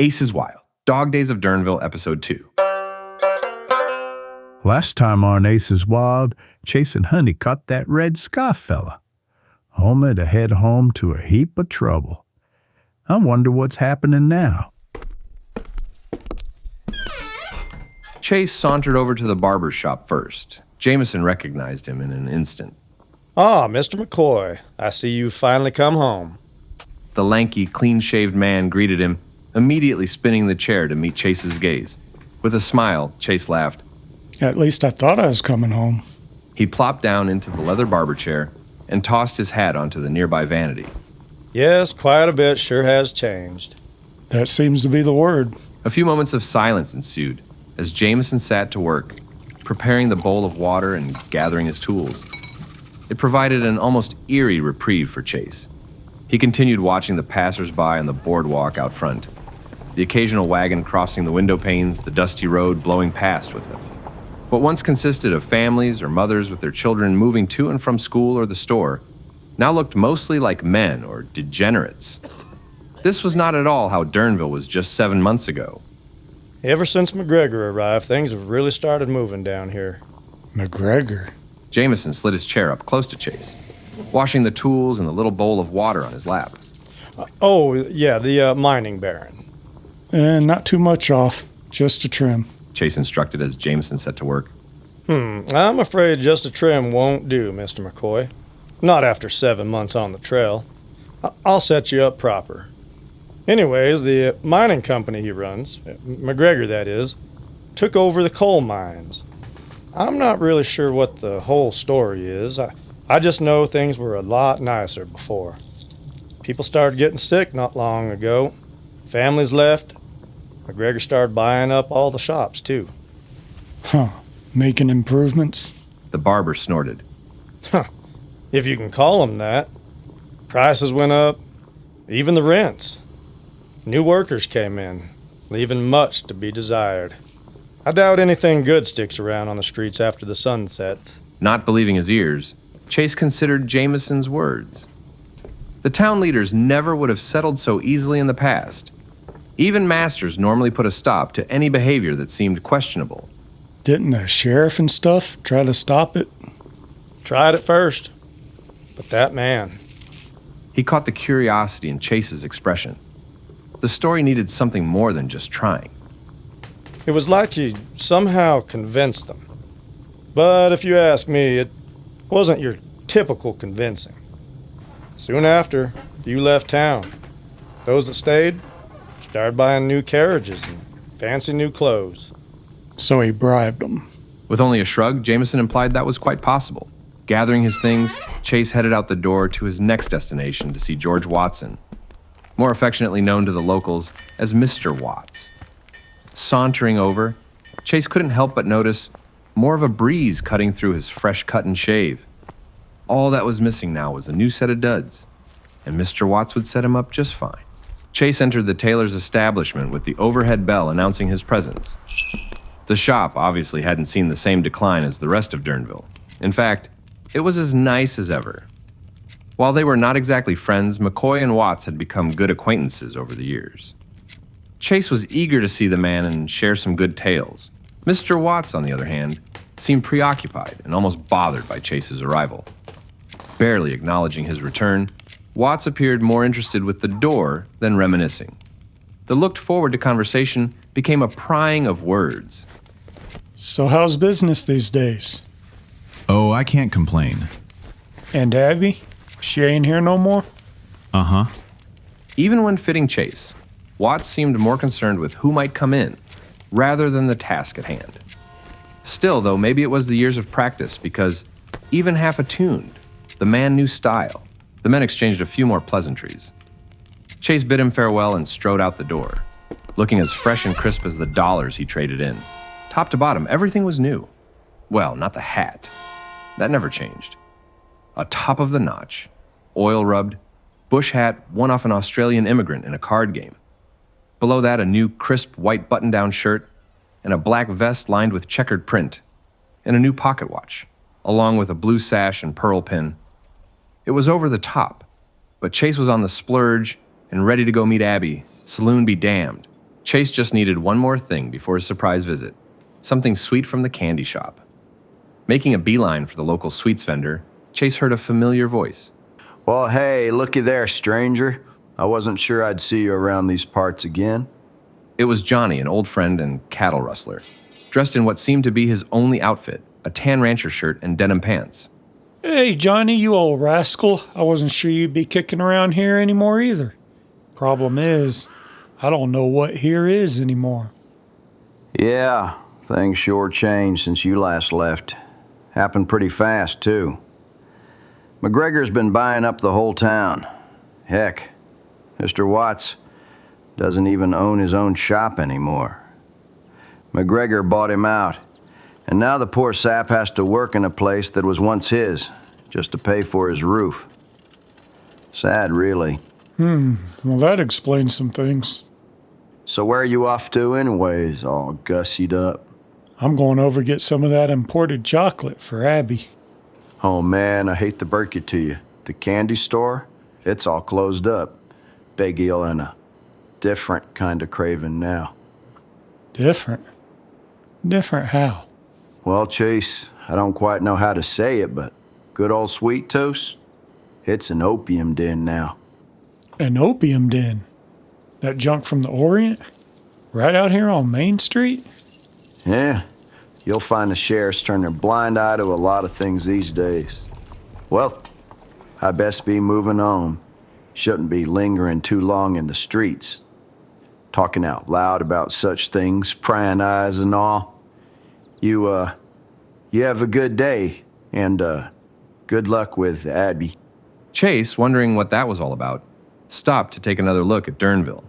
Ace is Wild, Days of Dernville Ep.2. Last time on Ace is Wild, Chase and Honey caught that red sky fella. Homie to head home to a heap of trouble. I wonder what's happening now. Chase sauntered over to the barber's shop first. Jameson recognized him in an instant. Ah, Mr. McCoy, I see you've finally come home. The lanky, clean-shaved man greeted him, immediately spinning the chair to meet Chase's gaze. With a smile, Chase laughed. At least I thought I was coming home. He plopped down into the leather barber chair and tossed his hat onto the nearby vanity. Yes, quite a bit sure has changed. That seems to be the word. A few moments of silence ensued as Jameson sat to work, preparing the bowl of water and gathering his tools. It provided an almost eerie reprieve for Chase. He continued watching the passers-by on the boardwalk out front, the occasional wagon crossing the window panes, the dusty road blowing past with them. What once consisted of families or mothers with their children moving to and from school or the store now looked mostly like men or degenerates. This was not at all how Dernville was just 7 months ago. Ever since McGregor arrived, things have really started moving down here. McGregor? Jameson slid his chair up close to Chase, washing the tools and the little bowl of water on his lap. The mining baron. Not too much off, just a trim. Chase instructed as Jameson set to work. I'm afraid just a trim won't do, Mr. McCoy. Not after 7 months on the trail. I'll set you up proper. Anyways, the mining company he runs, McGregor that is, took over the coal mines. I'm not really sure what the whole story is. I just know things were a lot nicer before. People started getting sick not long ago. Families left. McGregor started buying up all the shops, too. Making improvements? The barber snorted. If you can call them that. Prices went up, even the rents. New workers came in, leaving much to be desired. I doubt anything good sticks around on the streets after the sun sets. Not believing his ears, Chase considered Jameson's words. The town leaders never would have settled so easily in the past. Even masters normally put a stop to any behavior that seemed questionable. Didn't the sheriff and stuff try to stop it? Tried at first, but that man... He caught the curiosity in Chase's expression. The story needed something more than just trying. It was like he somehow convinced them. But if you ask me, it wasn't your typical convincing. Soon after, you left town. Those that stayed started buying new carriages and fancy new clothes. So he bribed them. With only a shrug, Jameson implied that was quite possible. Gathering his things, Chase headed out the door to his next destination to see George Watson, more affectionately known to the locals as Mr. Watts. Sauntering over, Chase couldn't help but notice more of a breeze cutting through his fresh cut and shave. All that was missing now was a new set of duds, and Mr. Watts would set him up just fine. Chase entered the tailor's establishment with the overhead bell announcing his presence. The shop obviously hadn't seen the same decline as the rest of Dernville. In fact, it was as nice as ever. While they were not exactly friends, McCoy and Watts had become good acquaintances over the years. Chase was eager to see the man and share some good tales. Mr. Watts, on the other hand, seemed preoccupied and almost bothered by Chase's arrival. Barely acknowledging his return, Watts appeared more interested with the door than reminiscing. The looked-forward-to conversation became a prying of words. So how's business these days? Oh, I can't complain. And Abby? She ain't here no more? Uh-huh. Even when fitting Chase, Watts seemed more concerned with who might come in, rather than the task at hand. Still, though, maybe it was the years of practice, because, even half attuned, the man knew style. The men exchanged a few more pleasantries. Chase bid him farewell and strode out the door, looking as fresh and crisp as the dollars he traded in. Top to bottom, everything was new. Well, not the hat. That never changed. A top of the notch, oil-rubbed, bush hat won off an Australian immigrant in a card game. Below that, a new crisp white button-down shirt and a black vest lined with checkered print, and a new pocket watch, along with a blue sash and pearl pin. It was over the top, but Chase was on the splurge and ready to go meet Abby, saloon be damned, Chase just needed one more thing before his surprise visit, something sweet from the candy shop. Making a beeline for the local sweets vendor, Chase heard a familiar voice. Well, hey, looky there, stranger. I wasn't sure I'd see you around these parts again. It was Johnny, an old friend and cattle rustler, dressed in what seemed to be his only outfit, a tan rancher shirt and denim pants. Hey, Johnny, you old rascal. I wasn't sure you'd be kicking around here anymore either. Problem is, I don't know what here is anymore. Yeah, things sure changed since you last left. Happened pretty fast, too. McGregor's been buying up the whole town. Heck, Mr. Watts doesn't even own his own shop anymore. McGregor bought him out, and now the poor sap has to work in a place that was once his, just to pay for his roof. Sad, really. Well, that explains some things. So where are you off to anyways, all gussied up? I'm going over to get some of that imported chocolate for Abby. Oh man, I hate to break it to you. The candy store, it's all closed up. Big eel and a different kind of craving now. Different? Different how? Well, Chase, I don't quite know how to say it, but good old Sweet Toast, it's an opium den now. An opium den? That junk from the Orient? Right out here on Main Street? Yeah, you'll find the sheriffs turn their blind eye to a lot of things these days. Well, I best be moving on. Shouldn't be lingering too long in the streets. Talking out loud about such things, prying eyes and all. You have a good day, and good luck with Abby. Chase, wondering what that was all about, stopped to take another look at Dernville.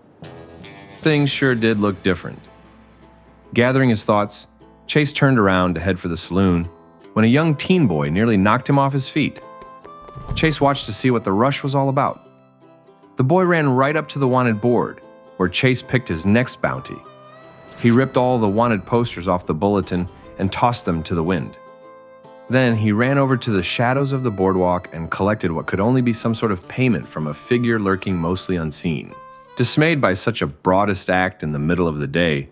Things sure did look different. Gathering his thoughts, Chase turned around to head for the saloon when a young teen boy nearly knocked him off his feet. Chase watched to see what the rush was all about. The boy ran right up to the wanted board, where Chase picked his next bounty. He ripped all the wanted posters off the bulletin and tossed them to the wind. Then he ran over to the shadows of the boardwalk and collected what could only be some sort of payment from a figure lurking mostly unseen. Dismayed by such a broadest act in the middle of the day,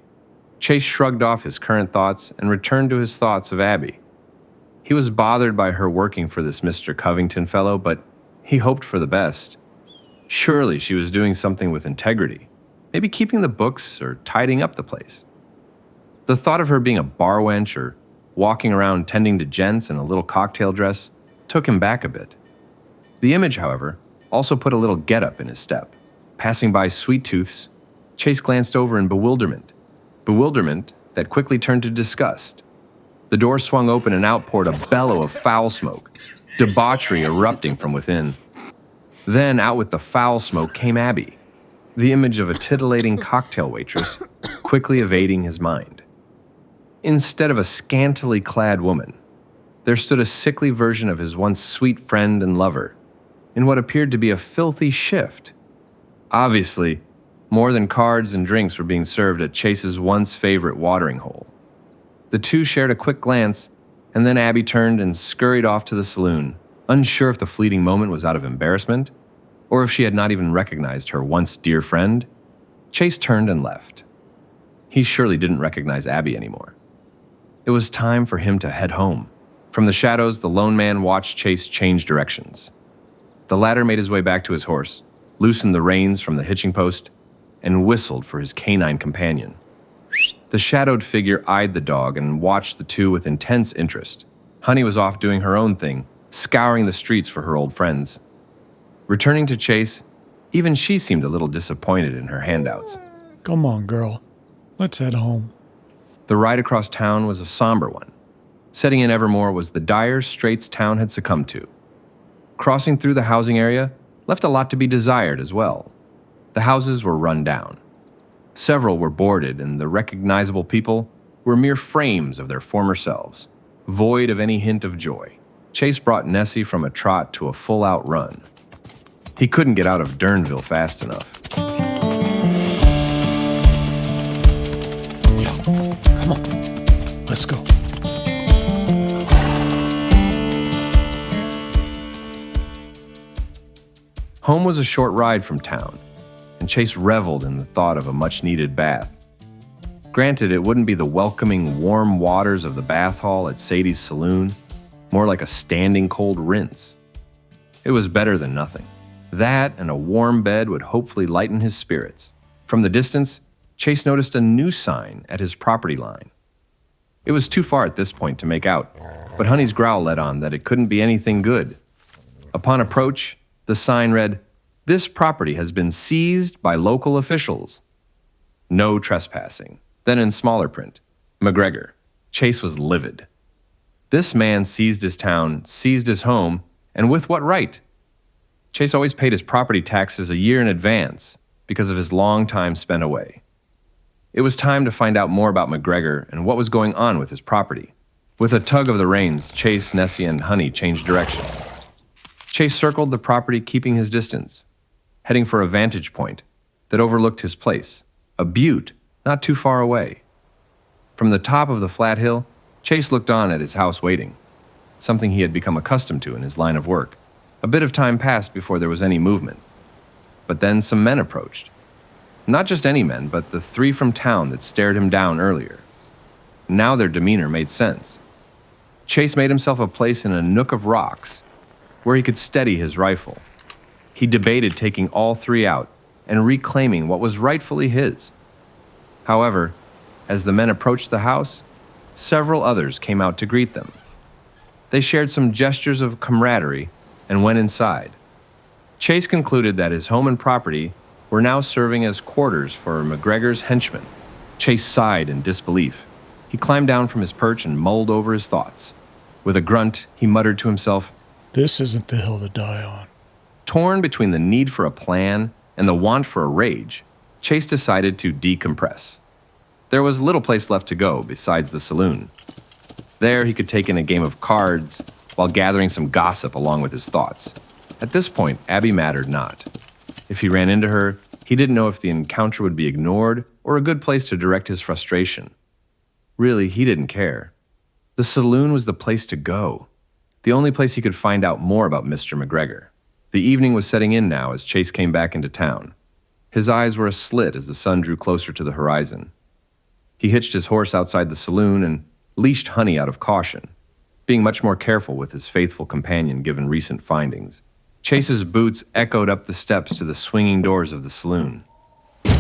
Chase shrugged off his current thoughts and returned to his thoughts of Abby. He was bothered by her working for this Mr. Covington fellow, but he hoped for the best. Surely she was doing something with integrity, maybe keeping the books or tidying up the place. The thought of her being a bar wench or walking around tending to gents in a little cocktail dress took him back a bit. The image, however, also put a little get-up in his step. Passing by Sweet Tooth's, Chase glanced over in bewilderment that quickly turned to disgust. The door swung open and out poured a bellow of foul smoke, debauchery erupting from within. Then out with the foul smoke came Abby, the image of a titillating cocktail waitress, quickly evading his mind. Instead of a scantily clad woman, there stood a sickly version of his once sweet friend and lover, in what appeared to be a filthy shift. Obviously, more than cards and drinks were being served at Chase's once favorite watering hole. The two shared a quick glance, and then Abby turned and scurried off to the saloon, unsure if the fleeting moment was out of embarrassment, or if she had not even recognized her once dear friend. Chase turned and left. He surely didn't recognize Abby anymore. It was time for him to head home. From the shadows, the lone man watched Chase change directions. The latter made his way back to his horse, loosened the reins from the hitching post, and whistled for his canine companion. The shadowed figure eyed the dog and watched the two with intense interest. Honey was off doing her own thing, scouring the streets for her old friends. Returning to Chase, even she seemed a little disappointed in her handouts. Come on, girl. Let's head home. The ride across town was a somber one. Setting in Evermore was the dire straits town had succumbed to. Crossing through the housing area left a lot to be desired as well. The houses were run down. Several were boarded, and the recognizable people were mere frames of their former selves, void of any hint of joy. Chase brought Nessie from a trot to a full-out run. He couldn't get out of Dernville fast enough. Yeah, come on. Let's go. Home was a short ride from town, and Chase reveled in the thought of a much-needed bath. Granted, it wouldn't be the welcoming, warm waters of the bath hall at Sadie's saloon, more like a standing cold rinse. It was better than nothing. That and a warm bed would hopefully lighten his spirits. From the distance, Chase noticed a new sign at his property line. It was too far at this point to make out, but Honey's growl let on that it couldn't be anything good. Upon approach, the sign read, "This property has been seized by local officials. No trespassing." Then in smaller print, McGregor. Chase was livid. This man seized his town, seized his home, and with what right? Chase always paid his property taxes a year in advance because of his long time spent away. It was time to find out more about McGregor and what was going on with his property. With a tug of the reins, Chase, Nessie, and Honey changed direction. Chase circled the property, keeping his distance, heading for a vantage point that overlooked his place, a butte not too far away. From the top of the flat hill, Chase looked on at his house waiting, something he had become accustomed to in his line of work. A bit of time passed before there was any movement. But then some men approached. Not just any men, but the three from town that stared him down earlier. Now their demeanor made sense. Chase made himself a place in a nook of rocks where he could steady his rifle. He debated taking all three out and reclaiming what was rightfully his. However, as the men approached the house, several others came out to greet them. They shared some gestures of camaraderie and went inside. Chase concluded that his home and property were now serving as quarters for McGregor's henchmen. Chase sighed in disbelief. He climbed down from his perch and mulled over his thoughts. With a grunt, he muttered to himself, "This isn't the hill to die on." Torn between the need for a plan and the want for a rage, Chase decided to decompress. There was little place left to go besides the saloon. There he could take in a game of cards while gathering some gossip along with his thoughts. At this point, Abby mattered not. If he ran into her, he didn't know if the encounter would be ignored or a good place to direct his frustration. Really, he didn't care. The saloon was the place to go, the only place he could find out more about Mr. McGregor. The evening was setting in now as Chase came back into town. His eyes were aslit as the sun drew closer to the horizon. He hitched his horse outside the saloon and leashed Honey out of caution, being much more careful with his faithful companion given recent findings. Chase's boots echoed up the steps to the swinging doors of the saloon.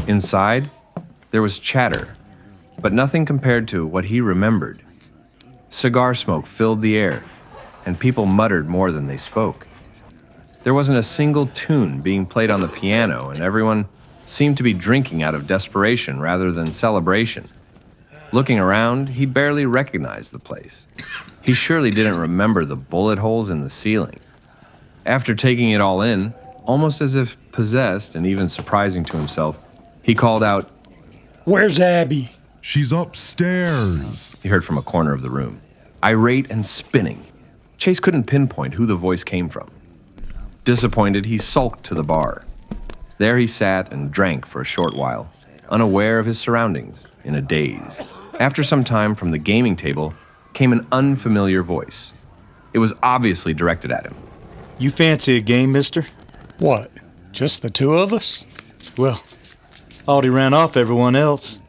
Inside, there was chatter, but nothing compared to what he remembered. Cigar smoke filled the air, and people muttered more than they spoke. There wasn't a single tune being played on the piano, and everyone seemed to be drinking out of desperation rather than celebration. Looking around, he barely recognized the place. He surely didn't remember the bullet holes in the ceiling. After taking it all in, almost as if possessed and even surprising to himself, he called out, "Where's Abby?" "She's upstairs," he heard from a corner of the room. Irate and spinning, Chase couldn't pinpoint who the voice came from. Disappointed, he sulked to the bar. There he sat and drank for a short while, unaware of his surroundings, in a daze. After some time, from the gaming table came an unfamiliar voice. It was obviously directed at him. "You fancy a game, mister?" "What, just the two of us?" "Well, Aldi ran off everyone else.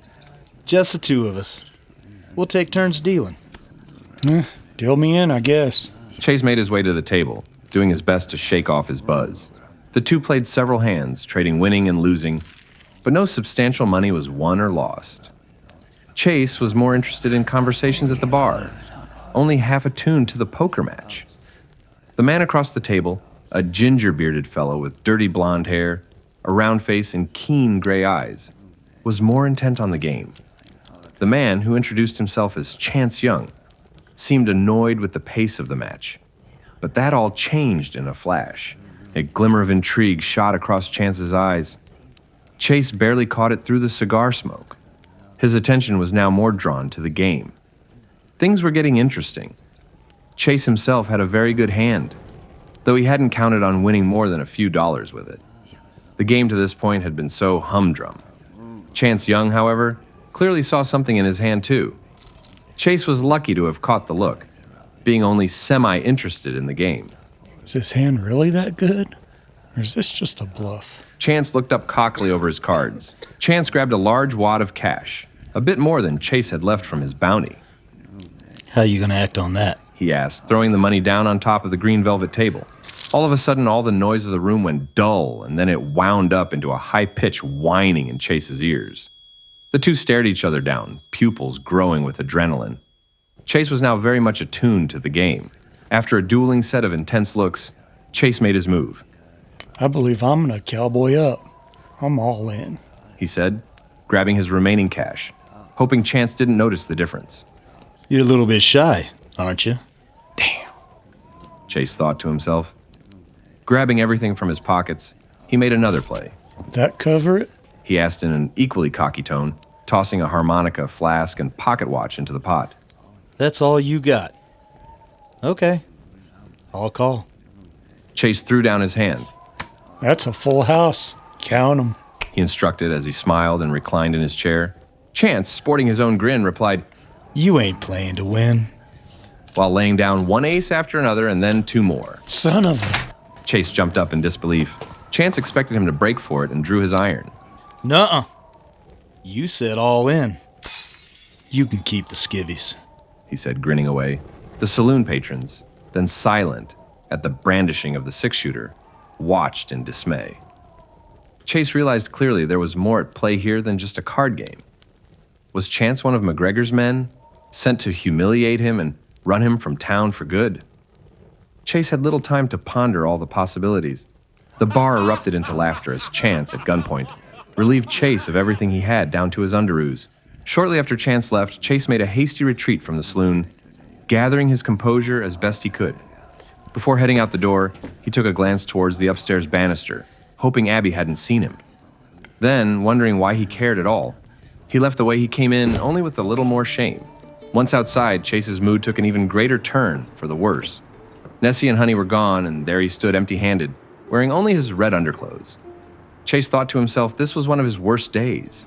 Just the two of us. We'll take turns dealing." Deal me in, I guess." Chase made his way to the table, doing his best to shake off his buzz. The two played several hands, trading winning and losing, but no substantial money was won or lost. Chase was more interested in conversations at the bar, only half attuned to the poker match. The man across the table, a ginger-bearded fellow with dirty blonde hair, a round face, and keen gray eyes, was more intent on the game. The man, who introduced himself as Chance Young, seemed annoyed with the pace of the match. But that all changed in a flash. A glimmer of intrigue shot across Chance's eyes. Chase barely caught it through the cigar smoke. His attention was now more drawn to the game. Things were getting interesting. Chase himself had a very good hand, though he hadn't counted on winning more than a few dollars with it. The game to this point had been so humdrum. Chance Young, however, clearly saw something in his hand too. Chase was lucky to have caught the look, being only semi-interested in the game. Is his hand really that good? Or is this just a bluff? Chance looked up cockily over his cards. Chance grabbed a large wad of cash, a bit more than Chase had left from his bounty. How you gonna act on that? He asked, throwing the money down on top of the green velvet table. All of a sudden, all the noise of the room went dull, and then it wound up into a high-pitched whining in Chase's ears. The two stared each other down, pupils growing with adrenaline. Chase was now very much attuned to the game. After a dueling set of intense looks, Chase made his move. I believe I'm gonna cowboy up. I'm all in, he said, grabbing his remaining cash, hoping Chance didn't notice the difference. You're a little bit shy, aren't you? Damn, Chase thought to himself. Grabbing everything from his pockets, he made another play. That cover it? He asked in an equally cocky tone, tossing a harmonica, flask, and pocket watch into the pot. That's all you got. Okay, I'll call. Chase threw down his hand. That's a full house. Count 'em, he instructed as he smiled and reclined in his chair. Chance, sporting his own grin, replied, You ain't playing to win. While laying down one ace after another and then two more. Son of a... Chase jumped up in disbelief. Chance expected him to break for it and drew his iron. Nuh-uh. You said all in. You can keep the skivvies, he said, grinning away. The saloon patrons, then silent at the brandishing of the six-shooter, watched in dismay. Chase realized clearly there was more at play here than just a card game. Was Chance one of McGregor's men, sent to humiliate him and run him from town for good? Chase had little time to ponder all the possibilities. The bar erupted into laughter as Chance, at gunpoint, relieved Chase of everything he had down to his underoos. Shortly after Chance left, Chase made a hasty retreat from the saloon, gathering his composure as best he could. Before heading out the door, he took a glance towards the upstairs banister, hoping Abby hadn't seen him. Then, wondering why he cared at all, he left the way he came in, only with a little more shame. Once outside, Chase's mood took an even greater turn for the worse. Nessie and Honey were gone, and there he stood empty-handed, wearing only his red underclothes. Chase thought to himself this was one of his worst days.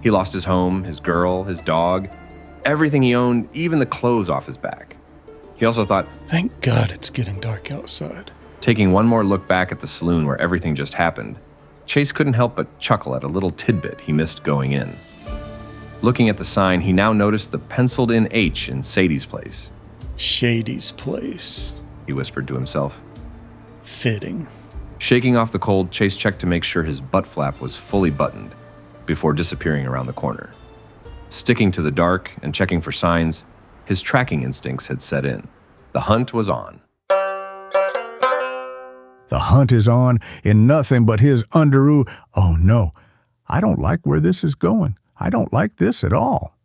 He lost his home, his girl, his dog, everything he owned, even the clothes off his back. He also thought, Thank God it's getting dark outside. Taking one more look back at the saloon where everything just happened, Chase couldn't help but chuckle at a little tidbit he missed going in. Looking at the sign, he now noticed the penciled-in H in Sadie's place. Shady's place, he whispered to himself. Fitting. Shaking off the cold, Chase checked to make sure his butt flap was fully buttoned before disappearing around the corner. Sticking to the dark and checking for signs, his tracking instincts had set in. The hunt was on. The hunt is on in nothing but his underoo. Oh no, I don't like where this is going. I don't like this at all.